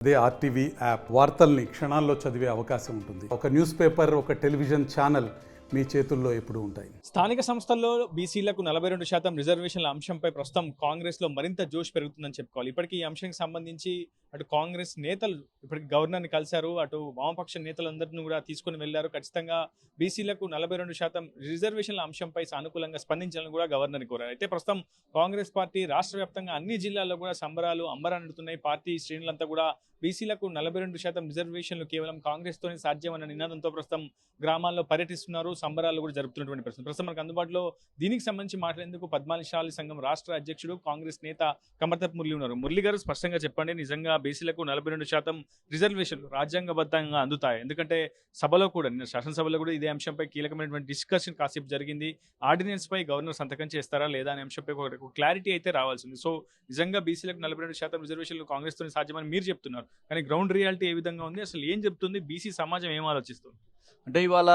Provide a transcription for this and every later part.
అదే RTV app వార్తల్ని క్షణాల్లో చదివే అవకాశం ఉంటుంది. ఒక న్యూస్ పేపర్, ఒక టెలివిజన్ ఛానల్ మీ చేతుల్లో ఎప్పుడూ ఉంటాయి. స్థానిక సంస్థల్లో బీసీలకు 42% రిజర్వేషన్ల అంశంపై ప్రస్తుతం కాంగ్రెస్లో మరింత జోష్ పెరుగుతుందని చెప్పుకోవాలి. ఇప్పటికీ ఈ అంశానికి సంబంధించి అటు కాంగ్రెస్ నేతలు ఇప్పటికి గవర్నర్ని కలిశారు, అటు వామపక్ష నేతలందరినీ కూడా తీసుకుని వెళ్లారు. ఖచ్చితంగా బీసీలకు 42% రిజర్వేషన్ల అంశంపై సానుకూలంగా స్పందించాలని కూడా గవర్నర్ని కోరారు. అయితే ప్రస్తుతం కాంగ్రెస్ పార్టీ రాష్ట్ర వ్యాప్తంగా అన్ని జిల్లాల్లో కూడా సంబరాలు అంబరాన్నుతున్నాయి. పార్టీ శ్రేణులంతా కూడా బీసీలకు 42% రిజర్వేషన్లు కేవలం కాంగ్రెస్తోనే సాధ్యమన్న నినాదంతో ప్రస్తుతం గ్రామాల్లో పర్యటిస్తున్నారు, సంబరాలు కూడా జరుపుతున్నటువంటి పరిస్థితి. ప్రస్తుతం మనకు అందుబాటులో దీనికి సంబంధించి మాట్లాడేందుకు పద్మాశాలి సంఘం రాష్ట్ర అధ్యక్షుడు కాంగ్రెస్ నేత కమర్దప్ మురళి ఉన్నారు. మురళి గారు, స్పష్టంగా చెప్పండి, నిజంగా బీసీలకు 42% రిజర్వేషన్లు రాజ్యాంగబద్ధంగా అందుతాయి? ఎందుకంటే సభలో కూడా, నిన్న శాసనసభలో కూడా ఇదే అంశంపై కీలకమైనటువంటి డిస్కషన్ కాసేపు జరిగింది. ఆర్డినెన్స్ పై గవర్నర్ సంతకం చేస్తారా లేదా అనే అంశంపై ఒక క్లారిటీ అయితే రావాల్సింది. సో నిజంగా బీసీలకు 42% రిజర్వేషన్లు కాంగ్రెస్తోనే సాధ్యమని మీరు చెప్తున్నారు, కానీ గ్రౌండ్ రియాలిటీ ఏ విధంగా ఉంది? అసలు ఏం చెప్తుంది బీసీ సమాజం, ఏం ఆలోచిస్తుంది? అంటే ఇవాళ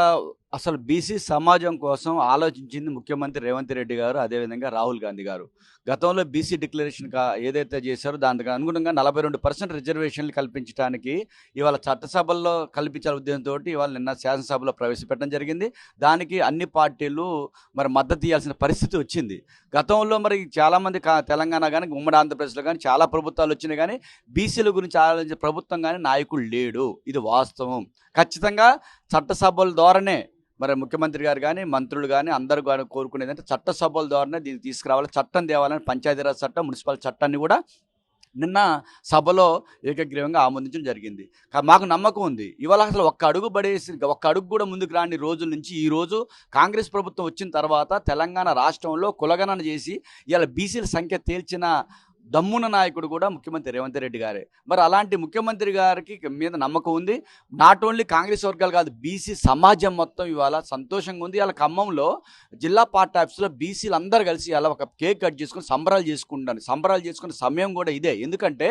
అసలు బీసీ సమాజం కోసం ఆలోచించింది ముఖ్యమంత్రి రేవంత్ రెడ్డి గారు, అదేవిధంగా రాహుల్ గాంధీ గారు. గతంలో బీసీ డిక్లరేషన్ ఏదైతే చేశారో దానికి అనుగుణంగా 42% రిజర్వేషన్లు కల్పించడానికి ఇవాళ చట్టసభల్లో కల్పించాల ఉద్దేశంతో ఇవాళ నిన్న శాసనసభలో ప్రవేశపెట్టడం జరిగింది. దానికి అన్ని పార్టీలు మరి మద్దతు ఇవ్వాల్సిన పరిస్థితి వచ్చింది. గతంలో మరి చాలామంది తెలంగాణ కానీ ఉమ్మడి ఆంధ్రప్రదేశ్లో కానీ చాలా ప్రభుత్వాలు వచ్చినాయి, కానీ బీసీల గురించి ఆలోచించే ప్రభుత్వం కానీ నాయకుడు లేడు. ఇది వాస్తవం. ఖచ్చితంగా చట్టసభల ద్వారానే మరి ముఖ్యమంత్రి గారు కానీ మంత్రులు కానీ అందరూ కానీ కోరుకునేది అంటే చట్టసభల ద్వారానే దీన్ని తీసుకురావాలి, చట్టం తేవాలని పంచాయతీరాజ్ చట్టం, మున్సిపల్ చట్టాన్ని కూడా నిన్న సభలో ఏకగ్రీవంగా ఆమోదించడం జరిగింది. మాకు నమ్మకం ఉంది ఇవాళ అసలు ఒక్క అడుగు కూడా ముందుకు రాని రోజుల నుంచి ఈరోజు కాంగ్రెస్ ప్రభుత్వం వచ్చిన తర్వాత తెలంగాణ రాష్ట్రంలో కులగణన చేసి ఇవాళ బీసీల సంఖ్య తేల్చిన దమ్మున నాయకుడు కూడా ముఖ్యమంత్రి రేవంత్ రెడ్డి గారే. మరి అలాంటి ముఖ్యమంత్రి గారికి మీద నమ్మకం ఉంది. నాట్ ఓన్లీ కాంగ్రెస్ వర్గాలు కాదు, బీసీ సమాజం మొత్తం ఇవాళ సంతోషంగా ఉంది. ఇవాళ ఖమ్మంలో జిల్లా పార్టీ ఆఫీస్లో బీసీలు అందరూ కలిసి ఇలా ఒక కేక్ కట్ చేసుకుని సంబరాలు చేసుకునే సమయం కూడా ఇదే. ఎందుకంటే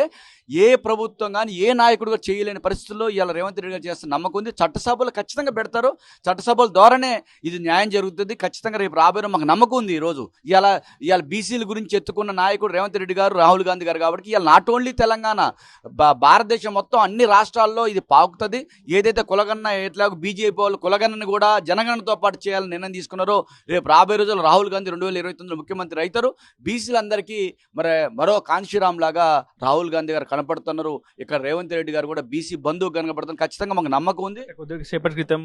ఏ ప్రభుత్వం కానీ ఏ నాయకుడు కూడా చేయలేని పరిస్థితుల్లో ఇవాళ రేవంత్ రెడ్డి గారు చేస్తున్న నమ్మకం ఉంది. చట్టసభలు ఖచ్చితంగా పెడతారు, చట్టసభల ద్వారానే ఇది న్యాయం జరుగుతుంది. ఖచ్చితంగా రేపు రాబోయే మాకు నమ్మకం ఉంది. ఈరోజు ఇవాళ బీసీల గురించి ఎత్తుకున్న నాయకుడు రేవంత్ రెడ్డి గారు, రాహుల్ గాంధీ గారు. కాబట్టి ఇవాళ నాట్ ఓన్లీ తెలంగాణ, భారతదేశం మొత్తం అన్ని రాష్ట్రాల్లో ఇది పాకుతుంది. ఏదైతే కులగణన ఎట్లాగో బీజేపీ వాళ్ళు కులగణనని కూడా జనగణనతో పాటు చేయాలని నిర్ణయం తీసుకున్నారో, రేపు రాబోయే రోజుల్లో రాహుల్ గాంధీ 2029లో ముఖ్యమంత్రి అవుతారు. బీసీలందరికీ మరో కాంశీరామ్ లాగా రాహుల్ గాంధీ గారు కనపడుతున్నారు. ఇక్కడ రేవంత్ రెడ్డి గారు కూడా బీసీ బంధువు కనపడుతున్నారు. ఖచ్చితంగా మాకు నమ్మకం ఉంది. కొద్దిసేపటి క్రితం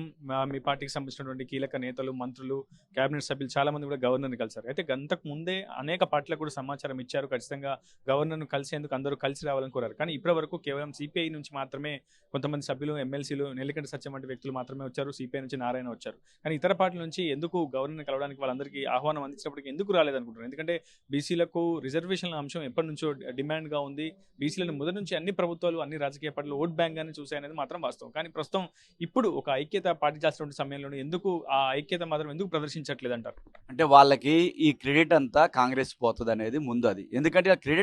మీ పార్టీకి సంబంధించినటువంటి కీలక నేతలు, మంత్రులు, కేబినెట్ సభ్యులు చాలా మంది కూడా గవర్నర్ని కలిశారు. అయితే అంతకు ముందే అనేక పార్టీలకు కూడా సమాచారం ఇచ్చారు, ఖచ్చితంగా గవర్నర్ను కలిసేందుకు అందరూ కలిసి రావాలని కోరారు. కానీ ఇప్పటి వరకు కేవలం సిపిఐ నుంచి మాత్రమే కొంతమంది సభ్యులు, ఎమ్మెల్సీలు, నెల్లికంటి సత్యం వంటి వ్యక్తులు మాత్రమే వచ్చారు. సిపిఐ నుంచి నారాయణ వచ్చారు. కానీ ఇతర పార్టీల నుంచి ఎందుకు గవర్నర్ని కలవడానికి వాళ్ళందరికీ ఆహ్వానం అందించినప్పటికీ ఎందుకు రాలేదనుకుంటున్నారు? ఎందుకంటే బీసీలకు రిజర్వేషన్ల అంశం ఎప్పటి నుంచో డిమాండ్గా ఉంది. బీసీలను మొదటి నుంచి అన్ని ప్రభుత్వాలు, అన్ని రాజకీయ పార్టీలు ఓట్ బ్యాంక్ గానే చూసాయనేది మాత్రం వాస్తవం. కానీ ప్రస్తుతం ఇప్పుడు ఒక ఐక్యత పాటించాల్సిన సమయంలో ఎందుకు ఆ ఐక్యత మాత్రం ఎందుకు ప్రదర్శించట్లేదు అంటారు? అంటే వాళ్ళకి ఈ క్రెడిట్ అంతా కాంగ్రెస్ పోతుంది అనేది ముందు అది. ఎందుకంటే ఆ క్రెడిట్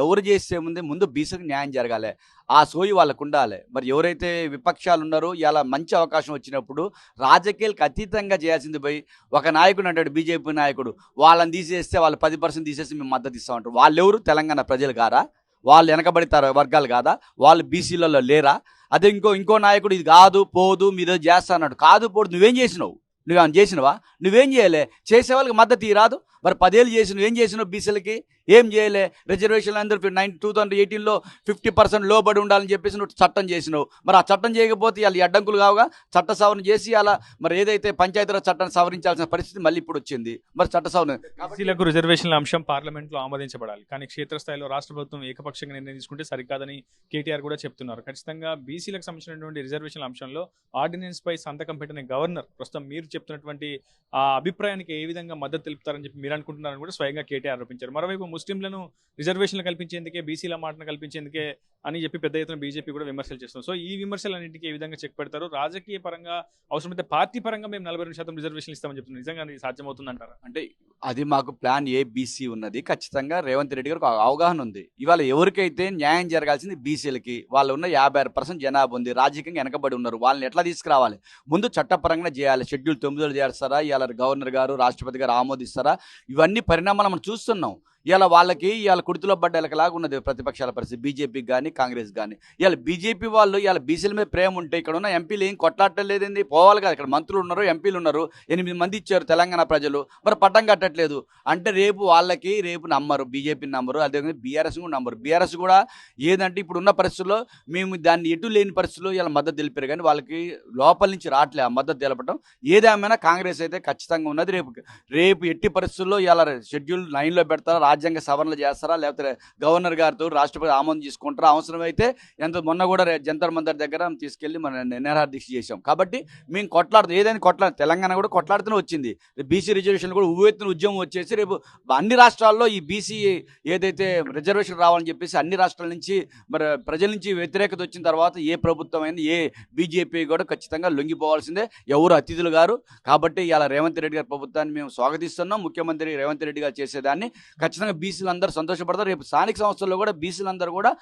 ఎవరు చేసే ముందు బీసీకి న్యాయం జరగాలి, ఆ సోయి వాళ్ళకు ఉండాలి. మరి ఎవరైతే విపక్షాలు ఉన్నారో ఇలా మంచి అవకాశం వచ్చినప్పుడు రాజకీయాలకు అతీతంగా చేయాల్సింది పోయి ఒక నాయకుడు అంటాడు, బీజేపీ నాయకుడు, వాళ్ళని తీసేస్తే వాళ్ళు 10% తీసేసి మేము మద్దతు ఇస్తామంటారు. వాళ్ళు ఎవరు? తెలంగాణ ప్రజలు కారా? వాళ్ళు వెనకబడితారు వర్గాలు కాదా? వాళ్ళు బీసీలలో లేరా? అదే ఇంకో నాయకుడు ఇది కాదు పోదు మీరు చేస్తా అన్నాడు. కాదు పోదు, నువ్వేం చేసినావు? నువ్వేం చేసినవా? నువ్వేం చేయలే. చేసే వాళ్ళకి మద్దతు రాదు. మరి 10 ఏళ్ళు చేసి నువ్వేం చేసినావు? బీసీలకి ఏం చేయలే. రిజర్వేషన్లు అందరూ 2018లో 50% లోబడి ఉండాలని చెప్పేసి నువ్వు చట్టం చేసినావు. మరి ఆ చట్టం చేయకపోతే వాళ్ళు అడ్డంకులు కావుగా. చట్ట సవరణ చేసి అలా మరి ఏదైతే పంచాయతీరాజ్ చట్టాన్ని సవరించాల్సిన పరిస్థితి మళ్ళీ ఇప్పుడు వచ్చింది. మరి చట్ట సవరణ బీసీలకు రిజర్వేషన్ల అంశం పార్లమెంట్లో ఆమోదించబడాలి, కానీ క్షేత్రస్థాయిలో రాష్ట్ర ప్రభుత్వం ఏకపక్షంగా నిర్ణయం తీసుకుంటే సరికాదని కేటీఆర్ కూడా చెప్తున్నారు. ఖచ్చితంగా బీసీలకు సంబంధించినటువంటి రిజర్వేషన్ల అంశంలో ఆర్డినెన్స్ పై సంతకం పెట్టిన గవర్నర్ ప్రస్తుతం మీరు చెప్తున్నటువంటి ఆ అభిప్రాయానికి ఏ విధంగా మద్దతు తెలుపుతారని చెప్పి మీరు అనుకుంటున్నారని కూడా స్వయంగా కేటీఆర్ ఆరోపించారు. మరోవైపు ముస్లింలను రిజర్వేషన్లు కల్పించేందుకే, బీసీల మాటను కల్పించేందుకే అని చెప్పి పెద్ద ఎత్తున బీజేపీ కూడా విమర్శలు చేస్తుంది. సో ఈ విమర్శలన్నింటికి ఏ విధంగా చెక్ పెడతారు? రాజకీయ పరంగా అవసరమైతే పార్టీ పరంగా మేము 42% రిజర్వేషన్లు ఇస్తామని చెప్తున్నారు. నిజంగా సాధ్యమవుతుందంటారా? అంటే అది మాకు ప్లాన్ ఏబీసీ ఉన్నది. ఖచ్చితంగా రేవంత్ రెడ్డి గారికి అవగాహన ఉంది. ఇవాళ ఎవరికైతే న్యాయం జరగాల్సింది బీసీలకి, వాళ్ళు ఉన్న 56% జనాభా ఉంది, రాజకీయంగా వెనకబడి ఉన్నారు, వాళ్ళని ఎట్లా తీసుకురావాలి? ముందు చట్టపరంగా చేయాలి. షెడ్యూల్ 9 చేస్తారా? ఇవాళ గవర్నర్ గారు, రాష్ట్రపతి గారు ఆమోదిస్తారా? ఇవన్నీ పరిణామాలు మనం చూస్తున్నాం. ఇవాళ వాళ్ళకి ఇవాళ కుడితిలో పడ్డ ఎలకలాగా ఉన్నది ప్రతిపక్షాల పరిస్థితి. బీజేపీకి కానీ కానీ కాంగ్రెస్ కానీ. ఇవాళ బీజేపీ వాళ్ళు ఇవాళ బీసీల మీద ప్రేమ ఉంటే ఇక్కడ ఉన్న ఎంపీలు ఏం కొట్లాడలేదండి, పోవాలి కదా. ఇక్కడ మంత్రులు ఉన్నారు, ఎంపీలు ఉన్నారు, 8 మంది ఇచ్చారు తెలంగాణ ప్రజలు, మరి పట్టం కట్టట్లేదు అంటే రేపు వాళ్ళకి నమ్మరు, బీజేపీని నమ్మరు, అదేవిధంగా బీఆర్ఎస్ కూడా నమ్మరు. బీఆర్ఎస్ కూడా ఏదంటే ఇప్పుడున్న పరిస్థితుల్లో మేము దాన్ని ఎటు లేని పరిస్థితుల్లో ఇలా మద్దతు తెలిపారు, కానీ వాళ్ళకి లోపల నుంచి రావట్లే ఆ మద్దతు తెలపడం. ఏదేమైనా కాంగ్రెస్ అయితే ఖచ్చితంగా ఉన్నది. రేపు ఎట్టి పరిస్థితుల్లో ఇలా షెడ్యూల్ 9లో పెడతారా, రాజ్యాంగ సవరణలు చేస్తారా, లేకపోతే గవర్నర్ గారితో రాష్ట్రపతి ఆమోదం తీసుకుంటారా, అవసరమైతే మొన్న కూడా జంతర్ మంతర్ దగ్గర తీసుకెళ్లి మన నిరాహార దీక్ష చేశాం. కాబట్టి మేము కొట్లాడుతాం, ఏదైనా తెలంగాణ కూడా కొట్లాడుతూనే వచ్చింది. బీసీ రిజర్వేషన్ కూడా ఉవ్వెత్తున ఉద్యమం వచ్చేసి రేపు అన్ని రాష్ట్రాల్లో ఈ బీసీ ఏదైతే రిజర్వేషన్ రావాలని చెప్పేసి అన్ని రాష్ట్రాల నుంచి మరి ప్రజల నుంచి వ్యతిరేకత వచ్చిన తర్వాత ఏ ప్రభుత్వం అయినా ఏ బీజేపీ కూడా ఖచ్చితంగా లొంగిపోవాల్సిందే, ఎవరు అతిథులు గారు. కాబట్టి ఇలా రేవంత్ రెడ్డి గారి ప్రభుత్వాన్ని మేము స్వాగతిస్తున్నాం. ముఖ్యమంత్రి రేవంత్ రెడ్డి గారు చేసేదాన్ని ఖచ్చితంగా బీసీలు అందరూ సంతోషపడతారు. రేపు స్థానిక సంస్థల్లో కూడా బీసీలందరూ కూడా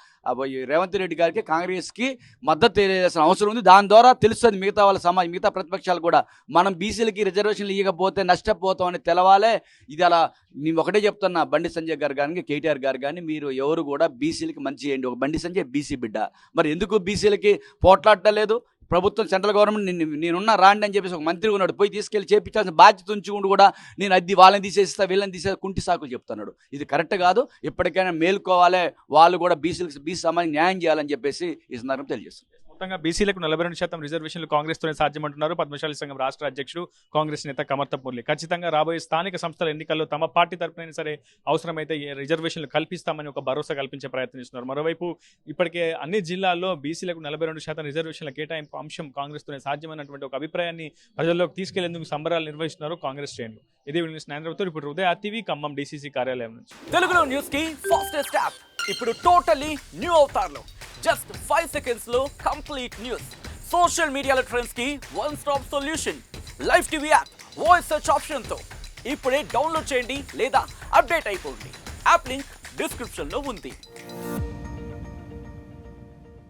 రేవంత్ రెడ్డి గారికి కాంగ్రెస్కి మద్దతు తెలియాల్సిన అవసరం ఉంది. దాని ద్వారా తెలుస్తుంది మిగతా వాళ్ళ మిగతా ప్రతిపక్షాలు కూడా మనం బీసీలకి రిజర్వేషన్లు ఇవ్వకపోతే నష్టపోతామని తెలవాలే. ఇది అలా నేను ఒకటే చెప్తున్నా, బండి సంజయ్ గారు కానీ కేటీఆర్ గారు కానీ మీరు ఎవరు కూడా బీసీలకి మంచి చేయండి. ఒక బండి సంజయ్ బీసీ బిడ్డ, మరి ఎందుకు బీసీలకి పోట్లాడలేదు? ప్రభుత్వం సెంట్రల్ గవర్నమెంట్ నేనున్నా రాండి అని చెప్పేసి ఒక మంత్రి ఉన్నాడు, పోయి తీసుకెళ్ళి చేపించాల్సిన బాధ్యత ఉంచుకుంటూ కూడా నేను అది వాళ్ళని తీసేస్తా వీళ్ళని తీసేస్తా కుంటి సాకులు చెప్తున్నాడు. ఇది కరెక్ట్ కాదు. ఇప్పటికైనా మేల్కోవాలి, వాళ్ళు కూడా బీసీ సమాజానికి న్యాయం చేయాలని చెప్పేసి ఈ సందర్భంగా తెలియజేస్తుంది. మొత్తంగా బీసీలకు 42% రిజర్వేషన్లు కాంగ్రెస్తోనే సాధ్యమంటున్నారు పద్మశాలి సంఘం రాష్ట్ర అధ్యక్షుడు కాంగ్రెస్ నేత కమర్తప్ మురళి. ఖచ్చితంగా రాబోయే స్థానిక సంస్థల ఎన్నికల్లో తమ పార్టీ తరపునైనా సరే అవసరమైతే రిజర్వేషన్లు కల్పిస్తామని ఒక భరోసా కల్పించే ప్రయత్నం చేస్తున్నారు. మరోవైపు ఇప్పటికే అన్ని జిల్లాల్లో బీసీలకు 42% రిజర్వేషన్ల కేటాయింపు అంశం కాంగ్రెస్తోనే సాధ్యమైనటువంటి ఒక అభిప్రాయాన్ని ప్రజల్లోకి తీసుకెళ్లేందుకు సంబరాలు నిర్వహిస్తున్నారు కాంగ్రెస్ శ్రేణులు. ఇదే న్యూస్ నాయనతో ఇప్పుడు ఉదయ టీవీ ఖమ్మం డీసీసీ కార్యాలయం నుంచి. తెలుగులో న్యూస్ కి ఫాస్టెస్ట్ యాప్ ఇప్పుడు టోటల్లీ న్యూ అవతార్లో జస్ట్ 5 seconds లో కంప్లీట్ న్యూస్. సోషల్ మీడియాలో ట్రెండ్స్ కి one stop solution. Live TV app voice search option తో ఇప్పుడే డౌన్లోడ్ చేయండి లేదా అప్డేట్ అయిపోండి. యాప్ లింక్ డిస్క్రిప్షన్ లో ఉంది.